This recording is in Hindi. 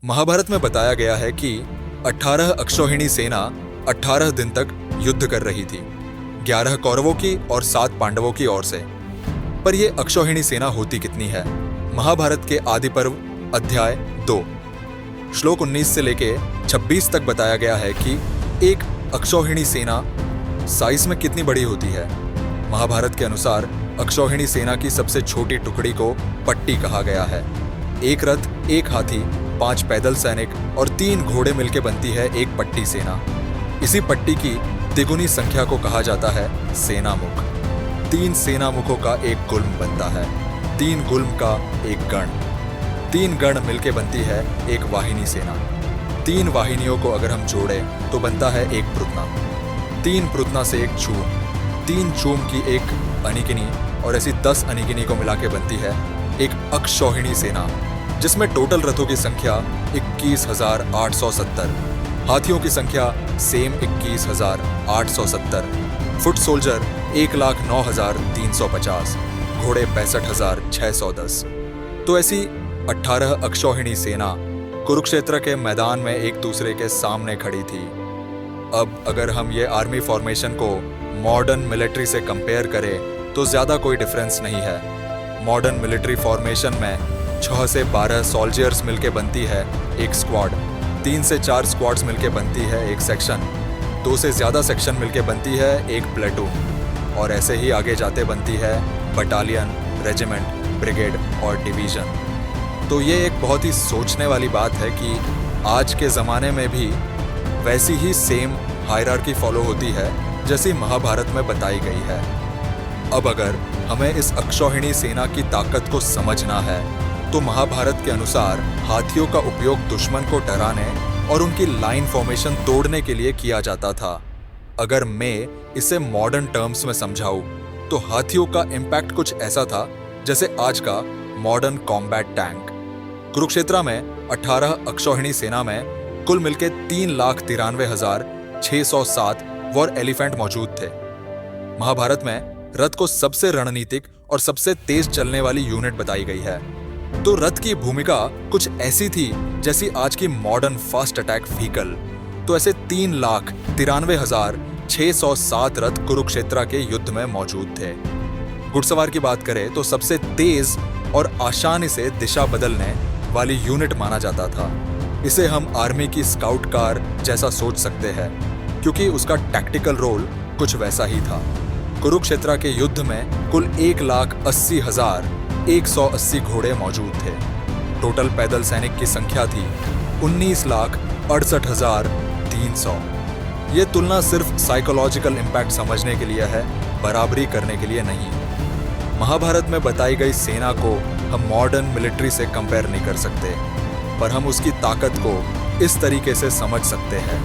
महाभारत में बताया गया है कि 18 अक्षौहिणी सेना 18 दिन तक युद्ध कर रही थी, 11 कौरवों की और 7 पांडवों की ओर से। पर यह अक्षौहिणी सेना होती कितनी है? महाभारत के आदि पर्व अध्याय 2 श्लोक 19 से लेके 26 तक बताया गया है कि एक अक्षौहिणी सेना साइज में कितनी बड़ी होती है। महाभारत के अनुसार अक्षौहिणी सेना की सबसे छोटी टुकड़ी को पट्टी कहा गया है। एक रथ, एक हाथी, 5 पैदल सैनिक और 3 घोड़े मिलकर बनती है एक पट्टी सेना। इसी पट्टी की तिगुनी संख्या को कहा जाता है सेनामुख। 3 सेनामुखों का एक गुल्म बनता है, 3 गुल्म का एक गण, 3 गण मिलकर बनती है एक वाहिनी सेना। 3 वाहिनियों को अगर हम जोड़ें तो बनता है एक पृतना, 3 पृतना से एक चूम, 3 चूम की एक अनिकिनी और ऐसी 10 अनिकिनी को मिला के बनती है एक अक्षौहिणी सेना, जिसमें टोटल रथों की संख्या 21,870, हाथियों की संख्या सेम 21,870, फुट सोल्जर 1,09,350, घोड़े 65,610। तो ऐसी 18 अक्षौहिणी सेना कुरुक्षेत्र के मैदान में एक दूसरे के सामने खड़ी थी। अब अगर हम ये आर्मी फॉर्मेशन को मॉडर्न मिलिट्री से कंपेयर करें तो ज्यादा कोई डिफरेंस नहीं है। मॉडर्न मिलिट्री फॉर्मेशन में 6 से 12 सोल्जर्स मिलके बनती है एक स्क्वाड, 3 से 4 स्क्वाड्स मिलके बनती है एक सेक्शन, 2 से ज्यादा सेक्शन मिलके बनती है एक प्लेटून, और ऐसे ही आगे जाते बनती है बटालियन, रेजिमेंट, ब्रिगेड और डिवीजन। तो ये एक बहुत ही सोचने वाली बात है कि आज के ज़माने में भी वैसी ही सेम हायरार्की फॉलो होती है जैसी महाभारत में बताई गई है। अब अगर हमें इस अक्षौहिणी सेना की ताकत को समझना है तो महाभारत के अनुसार हाथियों का उपयोग दुश्मन को डराने और उनकी लाइन फॉर्मेशन तोड़ने के लिए किया जाता था। अगर मैं इसे मॉडर्न टर्म्स में समझाऊं तो हाथियों का इम्पैक्ट कुछ ऐसा था जैसे आज का मॉडर्न कॉम्बैट टैंक। कुरुक्षेत्र में 18 अक्षौहिणी सेना में कुल मिलके 3,93,607 वॉर एलिफेंट मौजूद थे। महाभारत में रथ को सबसे रणनीतिक और सबसे तेज चलने वाली यूनिट बताई गई है। तो रथ की भूमिका कुछ ऐसी थी जैसी आज की मॉडर्न फास्ट अटैक व्हीकल। तो ऐसे 3,93,607 रथ कुरुक्षेत्र के युद्ध में मौजूद थे। घुड़सवार की बात करें तो सबसे तेज और आसानी से दिशा बदलने वाली यूनिट माना जाता था। इसे हम आर्मी की स्काउट कार जैसा सोच सकते हैं, क्योंकि उसका टैक्टिकल रोल कुछ वैसा ही था। कुरुक्षेत्र के युद्ध में कुल 1,80,180 घोड़े मौजूद थे। टोटल पैदल सैनिक की संख्या थी 19,68,300। ये तुलना सिर्फ साइकोलॉजिकल इम्पैक्ट समझने के लिए है, बराबरी करने के लिए नहीं। महाभारत में बताई गई सेना को हम मॉडर्न मिलिट्री से कंपेयर नहीं कर सकते, पर हम उसकी ताकत को इस तरीके से समझ सकते हैं